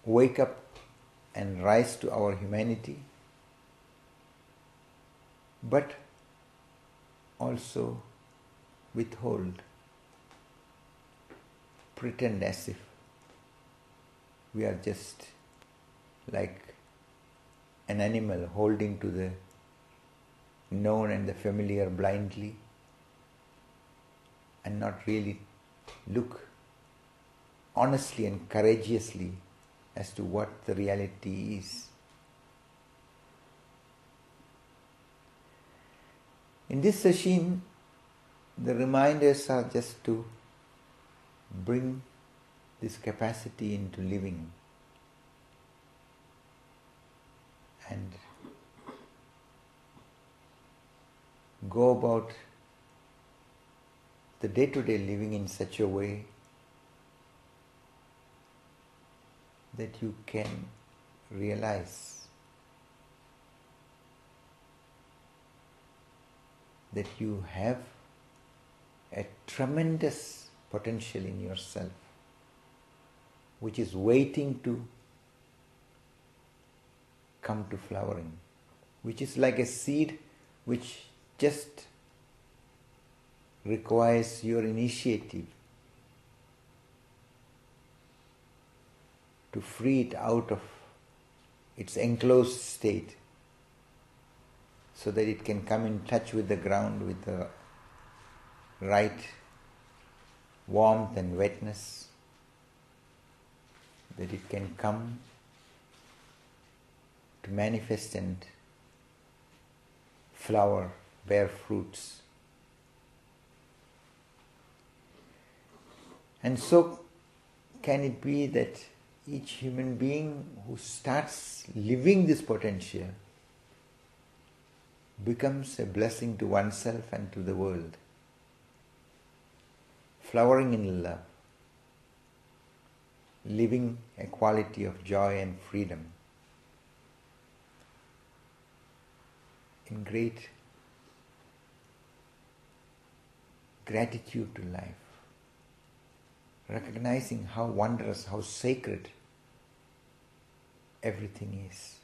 wake up and rise to our humanity, but also withhold, pretend as if we are just like an animal holding to the known and the familiar blindly, and not really look honestly and courageously as to what the reality is. In this session, the reminders are just to bring this capacity into living and go about the day-to-day living in such a way that you can realize that you have a tremendous potential in yourself which is waiting to come to flowering, which is like a seed which just requires your initiative to free it out of its enclosed state so that it can come in touch with the ground with the right warmth and wetness, that it can come to manifest and flower, bear fruits. And so can it be that each human being who starts living this potential becomes a blessing to oneself and to the world, flowering in love, living a quality of joy and freedom, in great gratitude to life, recognizing how wondrous, how sacred everything is.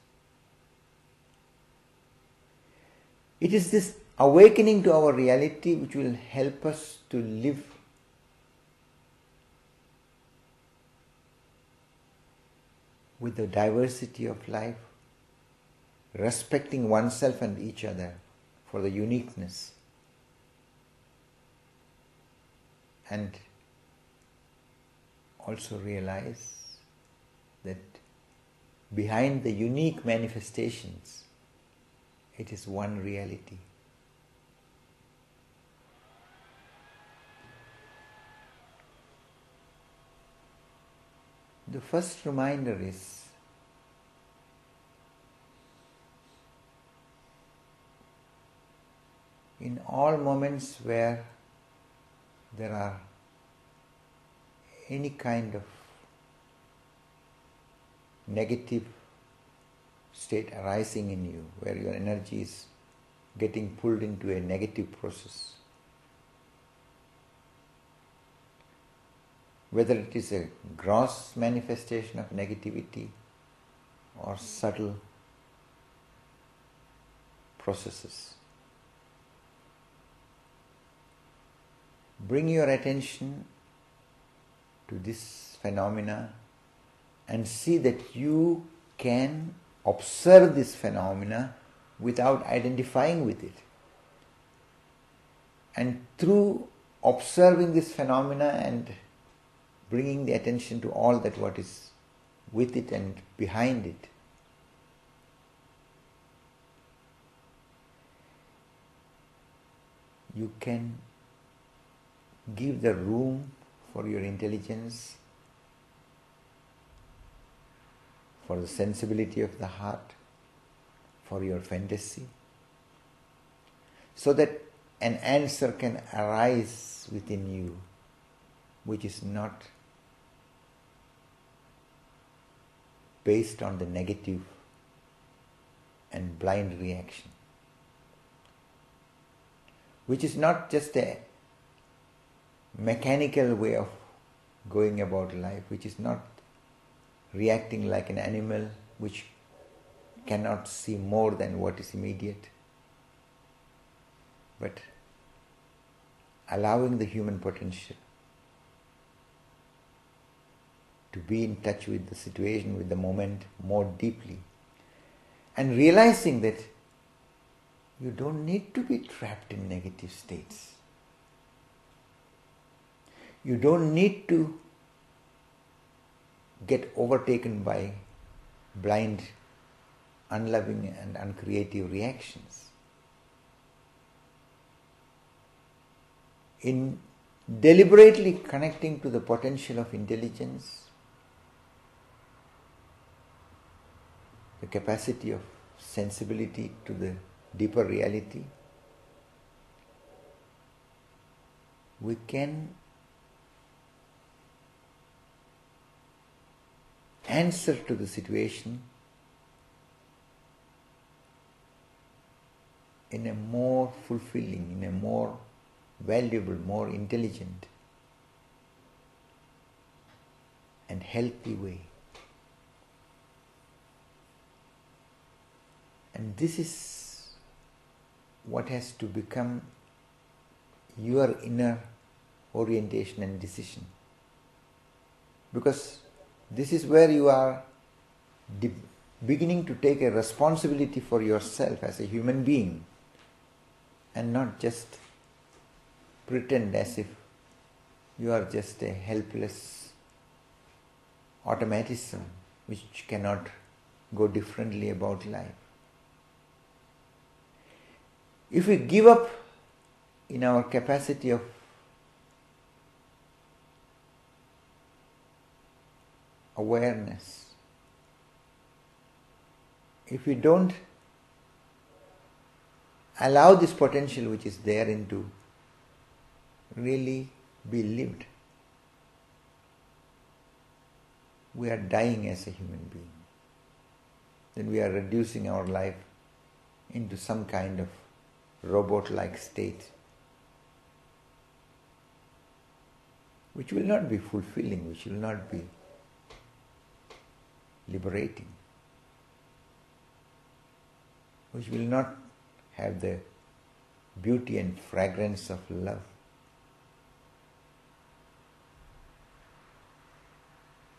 It is this awakening to our reality which will help us to live with the diversity of life, respecting oneself and each other for the uniqueness, and also realize that behind the unique manifestations, it is one reality. The first reminder is in all moments where there are any kind of negative state arising in you, where your energy is getting pulled into a negative process, whether it is a gross manifestation of negativity or subtle processes, bring your attention to this phenomena and see that you can observe this phenomena without identifying with it. And through observing this phenomena and bringing the attention to all that what is with it and behind it, you can give the room for your intelligence, for the sensibility of the heart, for your fantasy, so that an answer can arise within you which is not based on the negative and blind reaction, which is not just a mechanical way of going about life, which is not reacting like an animal which cannot see more than what is immediate, but allowing the human potential to be in touch with the situation, with the moment more deeply, and realizing that you don't need to be trapped in negative states. You don't need to get overtaken by blind, unloving and uncreative reactions. In deliberately connecting to the potential of intelligence, the capacity of sensibility to the deeper reality, we can answer to the situation in a more fulfilling, in a more valuable, more intelligent and healthy way. And this is what has to become your inner orientation and decision. Because this is where you are beginning to take a responsibility for yourself as a human being, and not just pretend as if you are just a helpless automatism which cannot go differently about life. If we give up in our capacity of awareness, if we don't allow this potential which is therein to really be lived, we are dying as a human being. Then we are reducing our life into some kind of robot-like state, which will not be fulfilling, which will not be liberating, which will not have the beauty and fragrance of love.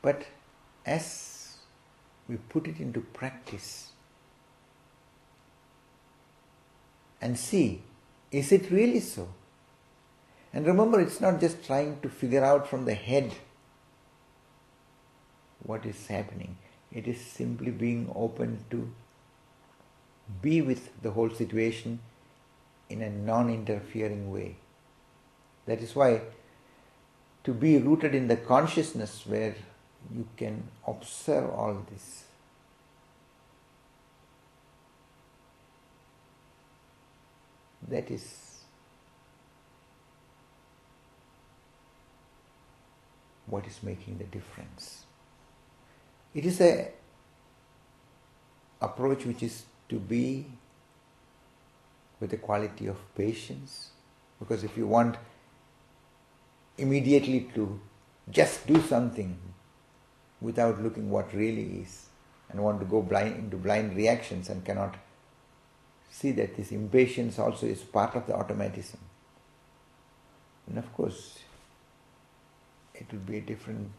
But as we put it into practice and see, is it really so? And remember, it's not just trying to figure out from the head what is happening. It is simply being open to be with the whole situation in a non-interfering way. That is why to be rooted in the consciousness where you can observe all this, that is what is making the difference. It is a approach which is to be with a quality of patience, because if you want immediately to just do something without looking what really is, and want to go into blind reactions and cannot see that this impatience also is part of the automatism, and of course it will be a different